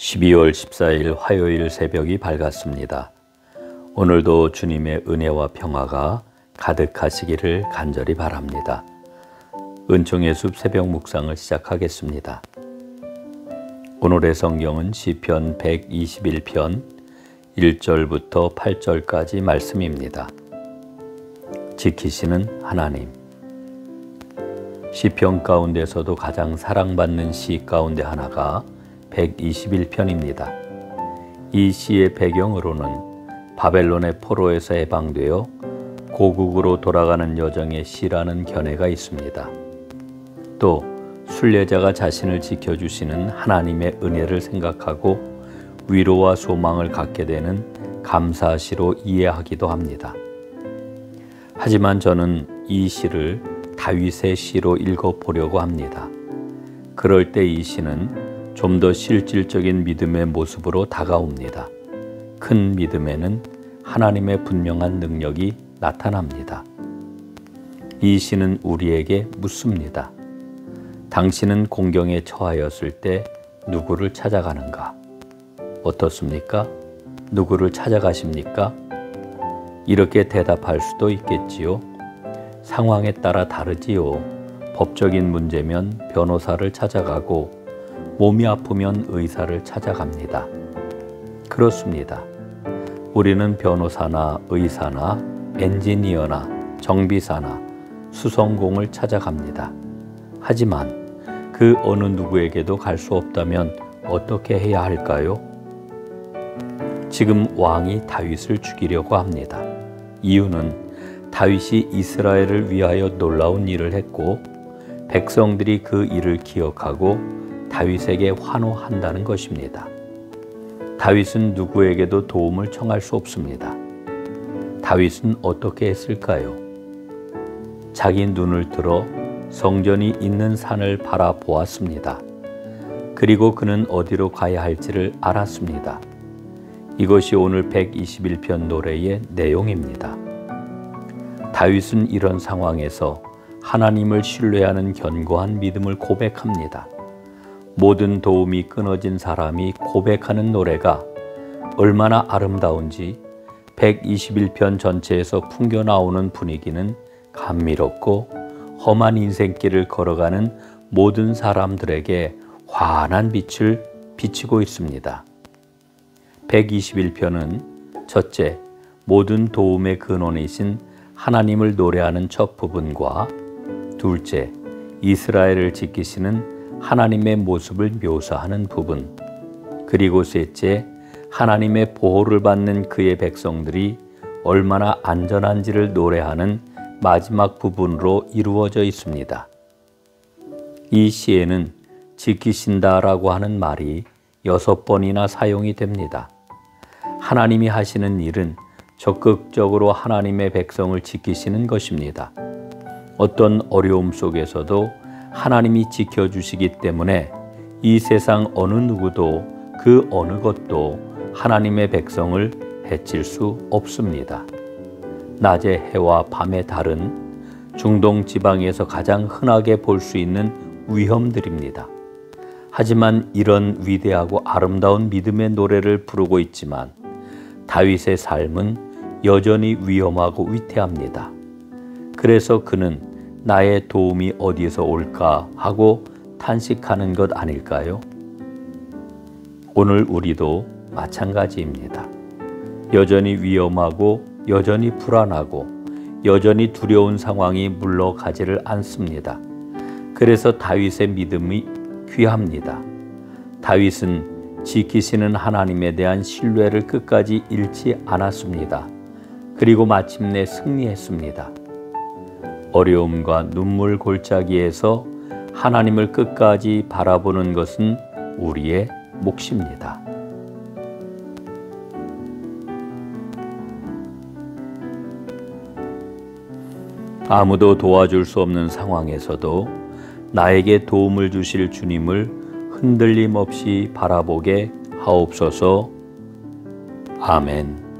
12월 14일 화요일 새벽이 밝았습니다. 오늘도 주님의 은혜와 평화가 가득하시기를 간절히 바랍니다. 은총의 숲 새벽 묵상을 시작하겠습니다. 오늘의 성경은 시편 121편 1절부터 8절까지 말씀입니다. 지키시는 하나님. 시편 가운데서도 가장 사랑받는 시 가운데 하나가 121편입니다. 이 시의 배경으로는 바벨론의 포로에서 해방되어 고국으로 돌아가는 여정의 시라는 견해가 있습니다. 또 순례자가 자신을 지켜주시는 하나님의 은혜를 생각하고 위로와 소망을 갖게 되는 감사시로 이해하기도 합니다. 하지만 저는 이 시를 다윗의 시로 읽어보려고 합니다. 그럴 때 이 시는 좀 더 실질적인 믿음의 모습으로 다가옵니다. 큰 믿음에는 하나님의 분명한 능력이 나타납니다. 이 시는 우리에게 묻습니다. 당신은 공경에 처하였을 때 누구를 찾아가는가? 어떻습니까? 누구를 찾아가십니까? 이렇게 대답할 수도 있겠지요. 상황에 따라 다르지요. 법적인 문제면 변호사를 찾아가고 몸이 아프면 의사를 찾아갑니다. 그렇습니다. 우리는 변호사나 의사나 엔지니어나 정비사나 수성공을 찾아갑니다. 하지만 그 어느 누구에게도 갈 수 없다면 어떻게 해야 할까요? 지금 왕이 다윗을 죽이려고 합니다. 이유는 다윗이 이스라엘을 위하여 놀라운 일을 했고 백성들이 그 일을 기억하고 다윗에게 환호한다는 것입니다. 다윗은 누구에게도 도움을 청할 수 없습니다. 다윗은 어떻게 했을까요? 자기 눈을 들어 성전이 있는 산을 바라보았습니다. 그리고 그는 어디로 가야 할지를 알았습니다. 이것이 오늘 121편 노래의 내용입니다. 다윗은 이런 상황에서 하나님을 신뢰하는 견고한 믿음을 고백합니다. 모든 도움이 끊어진 사람이 고백하는 노래가 얼마나 아름다운지 121편 전체에서 풍겨 나오는 분위기는 감미롭고 험한 인생길을 걸어가는 모든 사람들에게 환한 빛을 비치고 있습니다. 121편은 첫째, 모든 도움의 근원이신 하나님을 노래하는 첫 부분과 둘째, 이스라엘을 지키시는 하나님의 모습을 묘사하는 부분, 그리고 셋째, 하나님의 보호를 받는 그의 백성들이 얼마나 안전한지를 노래하는 마지막 부분으로 이루어져 있습니다. 이 시에는 지키신다라고 하는 말이 6번이나 사용이 됩니다. 하나님이 하시는 일은 적극적으로 하나님의 백성을 지키시는 것입니다. 어떤 어려움 속에서도 하나님이 지켜주시기 때문에 이 세상 어느 누구도 그 어느 것도 하나님의 백성을 해칠 수 없습니다. 낮의 해와 밤의 달은 중동 지방에서 가장 흔하게 볼 수 있는 위험들입니다. 하지만 이런 위대하고 아름다운 믿음의 노래를 부르고 있지만 다윗의 삶은 여전히 위험하고 위태합니다. 그래서 그는 나의 도움이 어디에서 올까 하고 탄식하는 것 아닐까요? 오늘 우리도 마찬가지입니다. 여전히 위험하고 여전히 불안하고 여전히 두려운 상황이 물러가지를 않습니다. 그래서 다윗의 믿음이 귀합니다. 다윗은 지키시는 하나님에 대한 신뢰를 끝까지 잃지 않았습니다. 그리고 마침내 승리했습니다. 어려움과 눈물 골짜기에서 하나님을 끝까지 바라보는 것은 우리의 몫입니다. 아무도 도와줄 수 없는 상황에서도 나에게 도움을 주실 주님을 흔들림 없이 바라보게 하옵소서. 아멘.